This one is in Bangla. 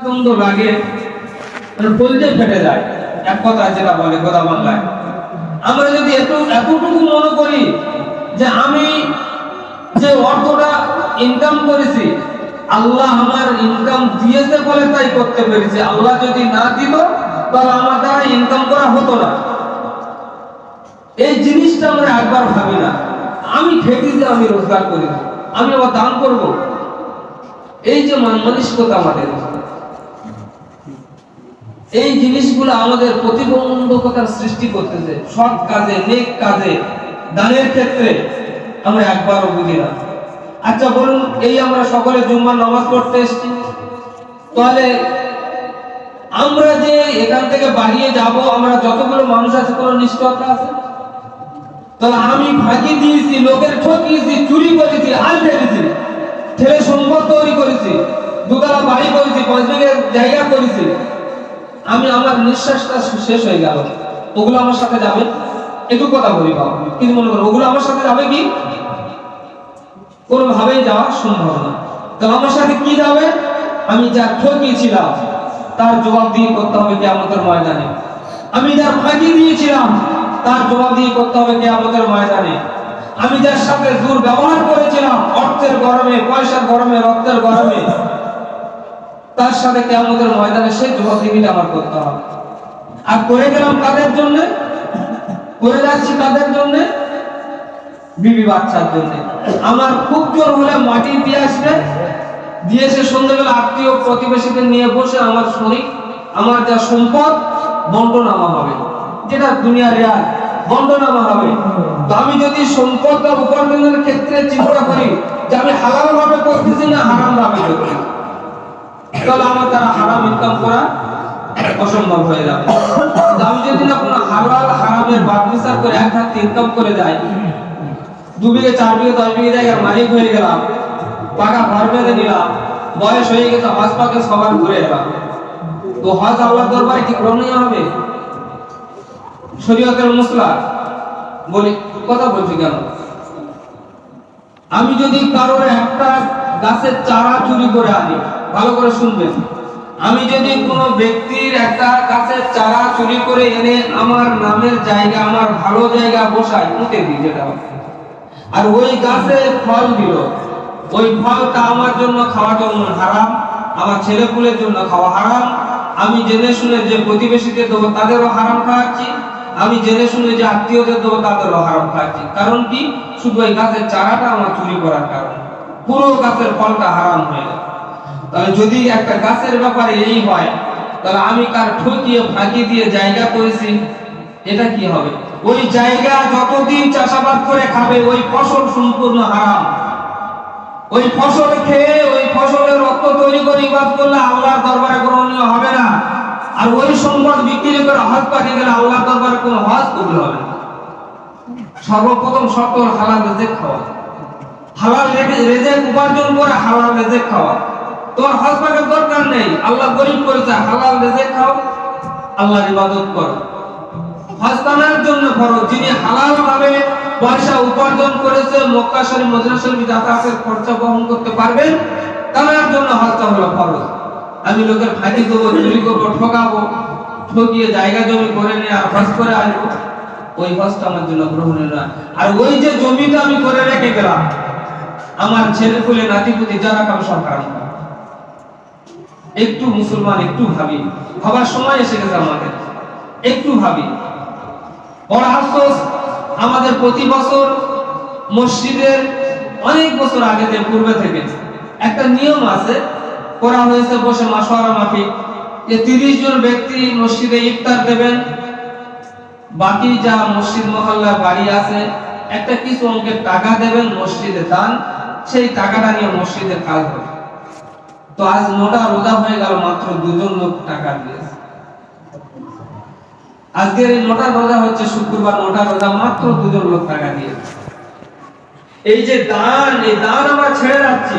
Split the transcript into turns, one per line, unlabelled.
আনন্দ লাগে, বলতে ফেটে যায়। এক কথা যেটা বলে গোদা বাংলায়, আমরা যদি এতটুকু মনে করি যে আমি যে অর্থটা ইনকাম করেছি আল্লাহ আমার ইনকাম দিয়েছে বলে তাই করতে পেরেছি, আল্লাহ যদি না দিত তাহলে আমার দ্বারা ইনকাম করা হতো না। এই জিনিসটা আমরা একবার ভাবি না। আমি খেটেছি, আমি রোজগার করি, আমি আবার দান করব। এই যে মানসিকতা আমাদের, এই জিনিসগুলো আমাদের প্রতিবন্ধকতার সৃষ্টি করতেছে। সৎ কাজে, নেক কাজে, দানের ক্ষেত্রে আমরা একবারও বুঝি না। আচ্ছা বলুন, এই আমরা সকলে জুম্মার নামাজ পড়তে এসেছি, তাহলে আমরা যে এখান থেকে বাড়িয়ে যাব, আমরা যতগুলো মানুষ আছে কোনো নিশ্চয়তা আছে? তাহলে আমি ফাঁকি দিয়েছি, লোকের ঠকিয়েছি, চুরি করেছি, হাল ঠেলেছি, ঠেলে সম্পদ তৈরি করেছি, দুতলা বাড়ি করেছি, 5 বিঘে জায়গা করেছি, আমি আমার নিঃশ্বাসটা শেষ হয়ে গেল, ওগুলো আমার সাথে যাবে? একটু কথা বলি বাবা, কিন্তু মনে করো ওগুলো আমার সাথে যাবে কি? কোনোভাবেই যাওয়া সম্ভব না। তাহলে আমার সাথে কি যাবে? আমি যা ঠকিয়েছিলাম তার জবাবদিহি করতে হবে কিয়ামতের ময়দানে। আমি যা ফাঁকি দিয়েছিলাম তার জবাবদিহি করতে হবে কিয়ামতের ময়দানে। আমি যার সাথে দুর্ব্যবহার করেছিলাম, অর্থের গরমে, পয়সার গরমে, রক্তের গরমে, তার সাথে কিয়ামতের ময়দানে সেই জবাবদিহিটা আমার করতে হবে। আর করে গেলাম কাদের জন্য? করে যাচ্ছি কাদের জন্য? বিবি বাচ্চার জন্য। আমার খুব জোর হলে মাটি দিয়ে আসবে, দিয়ে এসে সন্ধ্যাবেলা আত্মীয় প্রতিবেশীদের নিয়ে বসে আমার শরীর, আমার যা সম্পদ বন্টনামা হবে, যেটা দুনিয়ার রেয়াজ, বন্টনামা হবে। তো আমি যদি সম্পদ বা উপার্জনের ক্ষেত্রে চিন্তা করি যে আমি হালাল ভাবে করতেছি না হারাম ভাবে করতেছি, তাহলে আমার দ্বারা হারাম ইনকাম করা অসম্ভব হয়ে যাবে। আমি যদি না কোনো হালাল হারামের বাদ বিচার করে এক হাতে ইনকাম করে যাই, 2 বিঘে 4 বিঘে 10 বিঘে জায়গার মালিক হয়ে গেলাম, পাকা ঘর বেঁধে নিলাম, বয়স হয়ে গেছে, হজ পাকে সবার ঘুরে এলাম, তো হজ আল্লাহর দরবারে কি গ্রহণীয় হবে? শরীয়তের মসলা বলি, কথা বলছি কেন? আমি যদি কারোর একটা গাছের চারা চুরি করে আনি, ভালো করে শুনবেন, আমি যদি কোনো ব্যক্তির একটা গাছের চারা চুরি করে এনে আমার নামের জায়গা, আমার ভালো জায়গা বসাই, পুঁতে দিই যেটা, আর ওই গাছে ফল দিল, ওই ফলটা আমার জন্য খাওয়ার জন্য হারাম, আমার ছেলেপুলের জন্য খাওয়া হারাম, আমি জেনে শুনে যে প্রতিবেশীদের দেবো তাদেরও হারাম খাওয়াচ্ছি, আমি জেনে শুনে যে আত্মীয়দের দেবো তাদেরও হারাম খাওয়াচ্ছি। কারণ কি? শুধু ওই গাছের চারাটা আমার চুরি করার কারণে পুরো গাছের ফলটা হারাম হয়ে গেল। তাহলে যদি একটা গাছের ব্যাপারে এই হয়, তাহলে আমি কার ঠকিয়ে ফাঁকি দিয়ে জায়গা করেছি, এটা কি হবে? ওই জায়গা যতদিন চাষাবাদ করে খাবে ওই ফসল সম্পূর্ণ হারাম। ওই ফসল খেয়ে ওই ফসলের রক্ত তৈরি করে ইবাদত করলে আল্লাহর দরবারে গ্রহণীয় হবে না। আর ওই সম্পদ বিক্রি করে হজ পাঠিয়ে গেলে আল্লাহর দরবারে কোনো হজ কবুল হবে না। সর্বপ্রথম শর্ত হালাল রিজিক খাওয়া, হালাল রিজিক উপার্জন করে হালাল রিজিক খাওয়া। তোমার হজ পাঠের দরকার নেই, আল্লাহ গরিব করেছে, হালাল রিজিক খাও, আল্লাহর ইবাদত করো। হজ তানার জন্য ফরজ, যিনি হালাল ভাবে পয়সা উপার্জন করেছে, মক্কা শরীফ মদিনা শরীফ যাতায়াতের খরচা বহন করতে পারবেন, তার জন্য হজটা হলো ফরজ। আমি লোকের ফাঁকি দেবো, চুরি করবো, ঠকাবো, ঠকিয়ে জায়গা জমি করে নিয়ে আর হজ করে আসবো, ওই হজটা আমার জন্য গ্রহণীয় না। আর ওই যে জমিটা আমি করে রেখে গেলাম, আমার ছেলে পুলে নাতিপুতি যারা কারো সব হারাম। একটু মুসলমান একটু ভাবি, ভাবার সময় এসে গেছে আমাদের, একটু ভাবি। বড় আফসোস, আমাদের প্রতি বছর মসজিদের অনেক বছর আগে থেকে পূর্বে থেকে একটা নিয়ম আছে, করা হয়েছে বসে মাশওয়ারা মাফিক, যে 30 জন ব্যক্তি মসজিদে ইফতার দেবেন, বাকি যা মসজিদ মহল্লা বাড়ি আছে একটা কিছু অঙ্কের টাকা দেবেন মসজিদে দান, সেই টাকাটা নিয়ে মসজিদের কাজ হবে। তো আজ মোটা রোজা হয়ে গেল, মাত্র 2 জন লোক টাকা দিয়েছে। আজকের এই মোটা রোজা হচ্ছে শুক্রবার, মোটা রোজা, মাত্র 2 জন লোক টাকা দিয়েছে। এই যে দান, এই দান আমরা ছেড়ে যাচ্ছি।